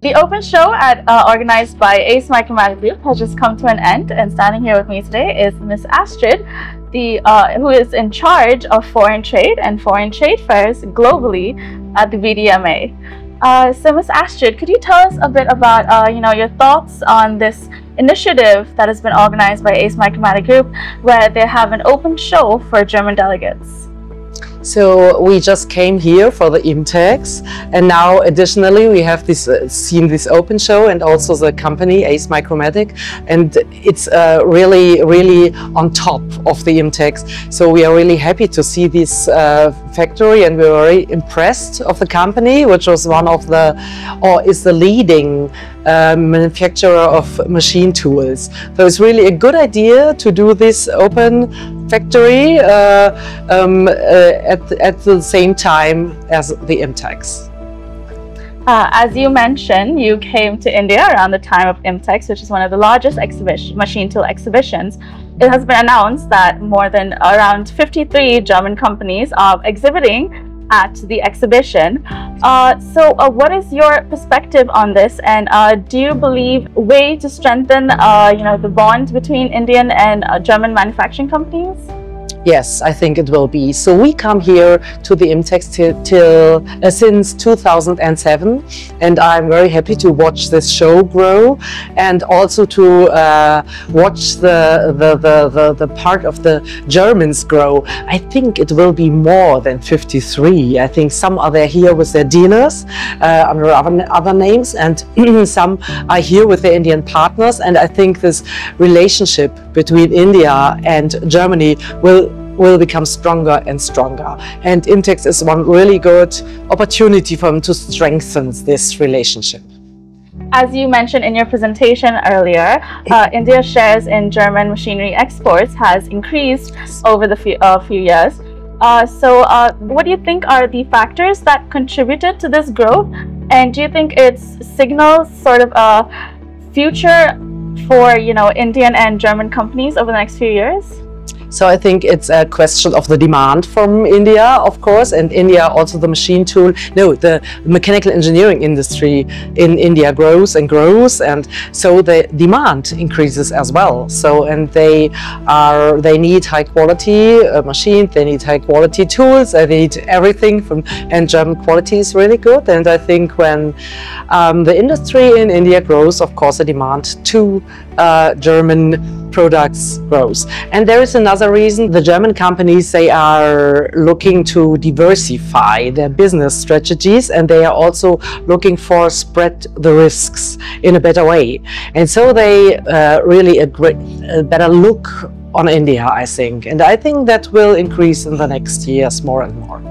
The open show organized by AceMicromatic Group has just come to an end, and standing here with me today is Miss Astrid, who is in charge of foreign trade and foreign trade fairs globally at the VDMA. So Miss Astrid, could you tell us a bit about your thoughts on this initiative that has been organized by AceMicromatic Group, where they have an open show for German delegates? So we just came here for the IMTEX, and now additionally we have seen this open show and also the company AceMicromatic, and it's really on top of the IMTEX. So we are really happy to see this factory, and we're very impressed of the company, which was one of is the leading manufacturer of machine tools. So it's really a good idea to do this open factory at the same time as the IMTEX. As you mentioned, you came to India around the time of IMTEX, which is one of the largest machine tool exhibitions. It has been announced that more than around 53 German companies are exhibiting at the exhibition. So what is your perspective on this, and do you believe a way to strengthen the bond between Indian and German manufacturing companies? Yes, I think it will be. So we come here to the IMTEX since 2007, and I'm very happy to watch this show grow, and also to watch the part of the Germans grow. I think it will be more than 53. I think some are there here with their dealers under other names, and some are here with their Indian partners, and I think this relationship between India and Germany will become stronger and stronger. And IMTEX is one really good opportunity for them to strengthen this relationship. As you mentioned in your presentation earlier, India's shares in German machinery exports has increased over the few years. So what do you think are the factors that contributed to this growth? And do you think it signals sort of a future for Indian and German companies over the next few years? So I think it's a question of the demand from India, of course, and India also the machine tool. No, the mechanical engineering industry in India grows and grows, and so the demand increases as well. So they need high quality machines, they need high quality tools, they need everything and German quality is really good. And I think when the industry in India grows, of course the demand to German products grows. And there is another reason. The German companies, they are looking to diversify their business strategies, and they are also looking for spread the risks in a better way. And so they really a better look on India, I think. And I think that will increase in the next years more and more.